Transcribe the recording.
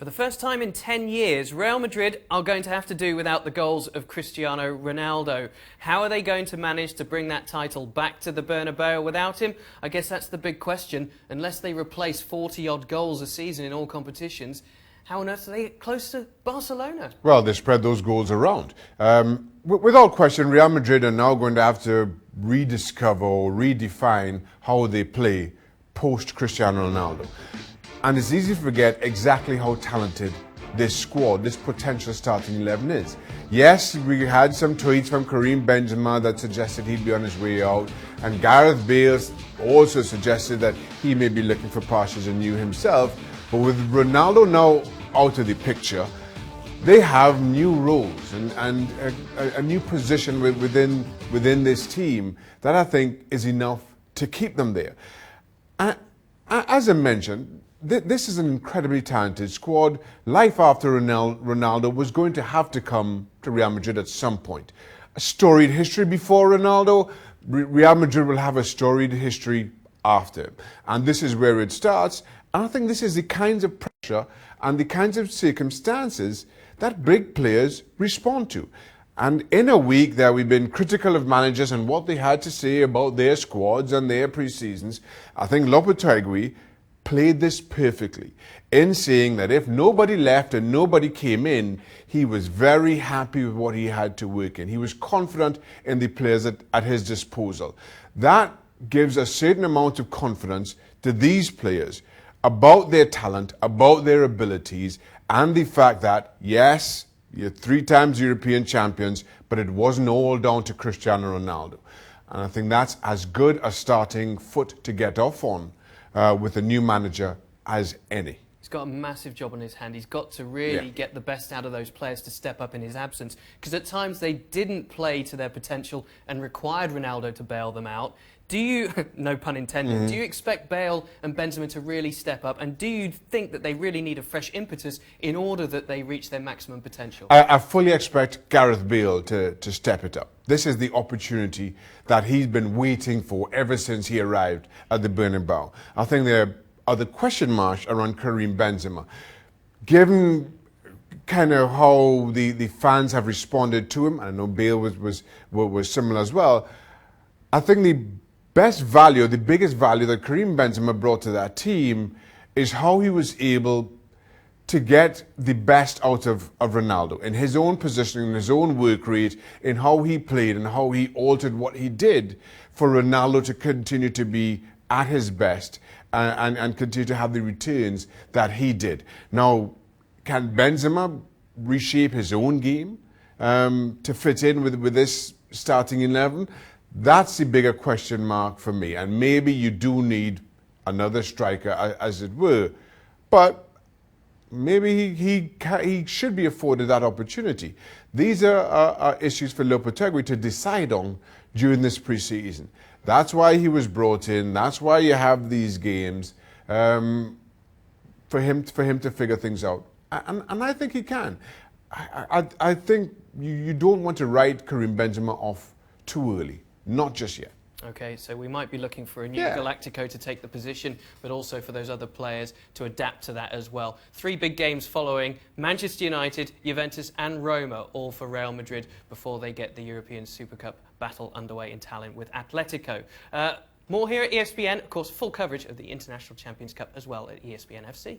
For the first time in 10 years, Real Madrid are going to have to do without the goals of Cristiano Ronaldo. How are they going to manage to bring that title back to the Bernabeu without him? I guess that's the big question. Unless they replace 40-odd goals a season in all competitions, how on earth are they close to Barcelona? Well, they spread those goals around. Without question, Real Madrid are now going to have to rediscover or redefine how they play post-Cristiano Ronaldo. And it's easy to forget exactly how talented this squad, this potential starting 11 is. Yes, we had some tweets from Karim Benzema that suggested he'd be on his way out. And Gareth Bale also suggested that he may be looking for pastures anew himself. But with Ronaldo now out of the picture, they have new roles and a new position within this team that I think is enough to keep them there. As I mentioned, this is an incredibly talented squad. Life after Ronaldo was going to have to come to Real Madrid at some point. A storied history before Ronaldo, Real Madrid will have a storied history after. And this is where it starts. And I think this is the kinds of pressure and the kinds of circumstances that big players respond to. And in a week that we've been critical of managers and what they had to say about their squads and their pre-seasons, I think Lopetegui played this perfectly in saying that if nobody left and nobody came in, he was very happy with what he had to work in. He was confident in the players at his disposal. That gives a certain amount of confidence to these players about their talent, about their abilities, and the fact that, yes, you're 3 times European champions, but it wasn't all down to Cristiano Ronaldo. And I think that's as good a starting foot to get off on with a new manager as any. He's got a massive job on his hand. He's got to really get the best out of those players to step up in his absence, because at times they didn't play to their potential and required Ronaldo to bail them out. Do you, no pun intended, do you expect Bale and Benzema to really step up, and do you think that they really need a fresh impetus in order that they reach their maximum potential? I fully expect Gareth Bale to step it up. This is the opportunity that he's been waiting for ever since he arrived at the Bernabeu. I think there are the question marks around Karim Benzema. Given kind of how the fans have responded to him, I know Bale was similar as well, I think the best value, the biggest value that Karim Benzema brought to that team is how he was able to get the best out of Ronaldo in his own positioning, in his own work rate, in how he played and how he altered what he did for Ronaldo to continue to be at his best and continue to have the returns that he did. Now, can Benzema reshape his own game to fit in with this starting 11? That's the bigger question mark for me. And maybe you do need another striker, as it were. But maybe he should be afforded that opportunity. These are issues for Lopetegui to decide on during this pre-season. That's why he was brought in. That's why you have these games, for him to figure things out. And I think he can. I think you don't want to write Karim Benzema off too early. Not just yet. Okay, so we might be looking for a new Galactico to take the position, but also for those other players to adapt to that as well. 3 big games following: Manchester United, Juventus and Roma, all for Real Madrid before they get the European Super Cup battle underway in Tallinn with Atletico. More here at ESPN, of course, full coverage of the International Champions Cup as well at ESPN FC.